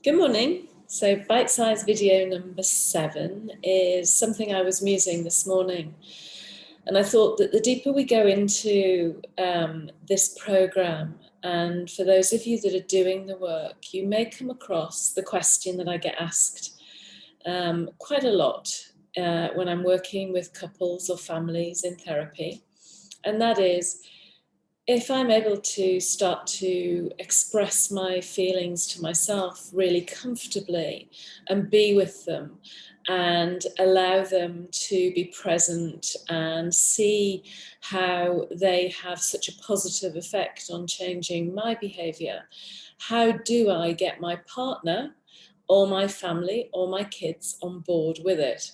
Good morning. So bite-sized video number 7 is something I was musing this morning. And I thought that the deeper we go into this program, and for those of you that are doing the work, you may come across the question that I get asked quite a lot when I'm working with couples or families in therapy. And that is, if I'm able to start to express my feelings to myself really comfortably and be with them and allow them to be present and see how they have such a positive effect on changing my behavior, how do I get my partner or my family or my kids on board with it?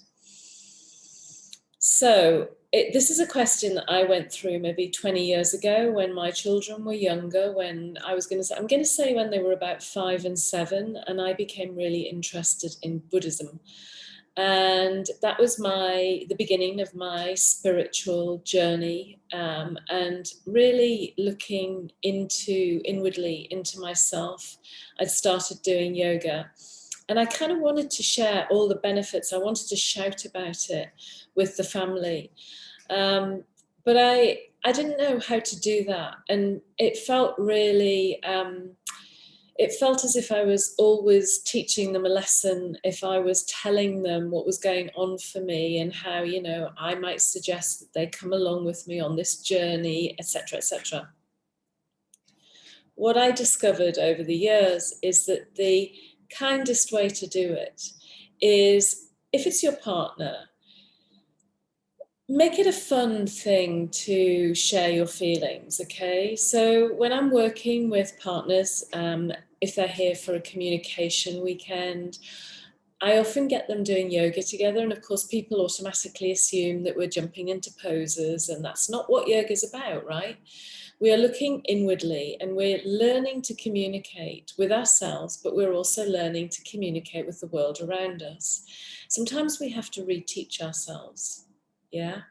So this is a question that I went through maybe 20 years ago when my children were younger, when I'm going to say when they were about 5 and 7, and I became really interested in Buddhism. And that was the beginning of my spiritual journey, and really looking inwardly into myself. I'd started doing yoga. And I kind of wanted to share all the benefits. I wanted to shout about it with the family. But I didn't know how to do that. And it felt really, it felt as if I was always teaching them a lesson, if I was telling them what was going on for me and how, I might suggest that they come along with me on this journey, etc., etc. What I discovered over the years is that the kindest way to do it is, if it's your partner, make it a fun thing to share your feelings, okay? So when I'm working with partners, if they're here for a communication weekend, I often get them doing yoga together, and of course people automatically assume that we're jumping into poses, and that's not what yoga is about, right? We are looking inwardly and we're learning to communicate with ourselves, but we're also learning to communicate with the world around us. Sometimes we have to reteach ourselves, yeah?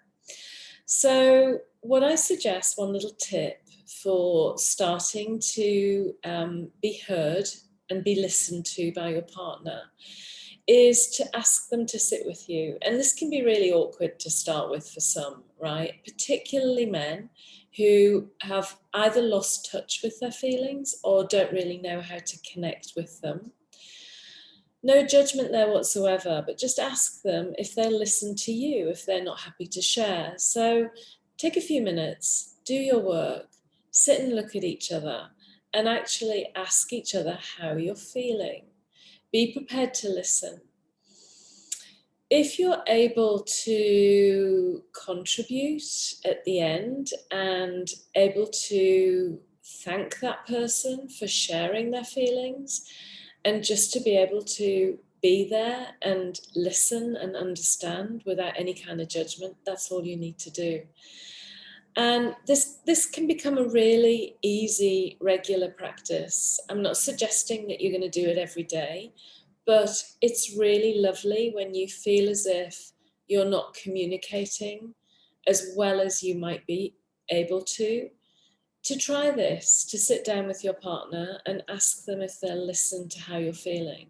So what I suggest, one little tip for starting to be heard and be listened to by your partner, is to ask them to sit with you. And this can be really awkward to start with for some, right? Particularly men who have either lost touch with their feelings or don't really know how to connect with them. No judgment there whatsoever, but just ask them if they'll listen to you, if they're not happy to share. So take a few minutes, do your work, sit and look at each other, and actually ask each other how you're feeling. Be prepared to listen. If you're able to contribute at the end and able to thank that person for sharing their feelings, and just to be able to be there and listen and understand without any kind of judgment, that's all you need to do. And this can become a really easy, regular practice. I'm not suggesting that you're going to do it every day, but it's really lovely when you feel as if you're not communicating as well as you might be able to try this, to sit down with your partner and ask them if they'll listen to how you're feeling.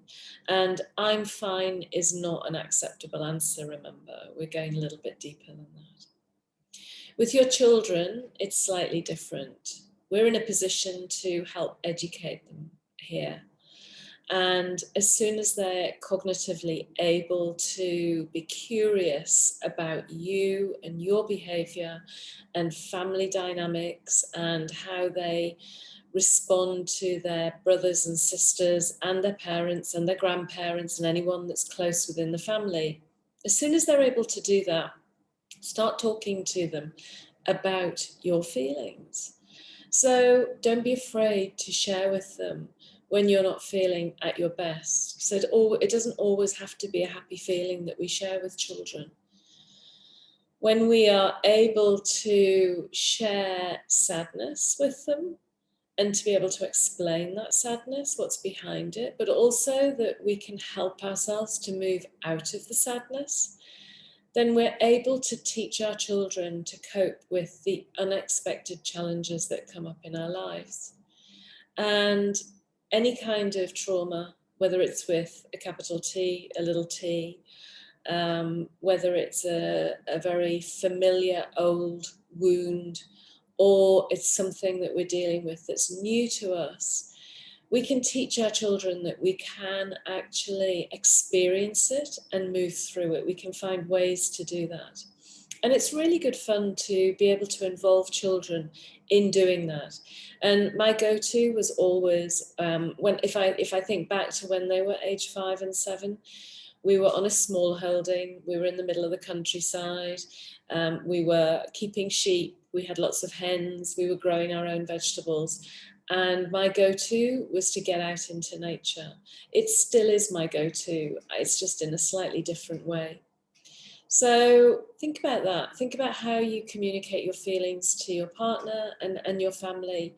And I'm fine is not an acceptable answer, remember. We're going a little bit deeper than that. With your children, it's slightly different. We're in a position to help educate them here. And as soon as they're cognitively able to be curious about you and your behavior and family dynamics and how they respond to their brothers and sisters and their parents and their grandparents and anyone that's close within the family, as soon as they're able to do that, start talking to them about your feelings. So don't be afraid to share with them when you're not feeling at your best. So it doesn't always have to be a happy feeling that we share with children. When we are able to share sadness with them and to be able to explain that sadness, what's behind it, but also that we can help ourselves to move out of the sadness, then we're able to teach our children to cope with the unexpected challenges that come up in our lives. And any kind of trauma whether it's with a capital T, a little t, whether it's a very familiar old wound, or it's something that we're dealing with that's new to us, we can teach our children that we can actually experience it and move through it. We can find ways to do that. And it's really good fun to be able to involve children in doing that. And my go-to was always if I think back to when they were age 5 and 7, we were on a small holding. We were in the middle of the countryside. We were keeping sheep. We had lots of hens. We were growing our own vegetables. And my go-to was to get out into nature. It still is my go-to. It's just in a slightly different way. So think about that. Think about how you communicate your feelings to your partner and your family.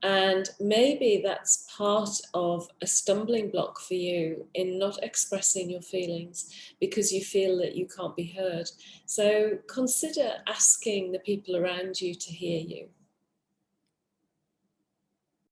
And maybe that's part of a stumbling block for you in not expressing your feelings because you feel that you can't be heard. So consider asking the people around you to hear you.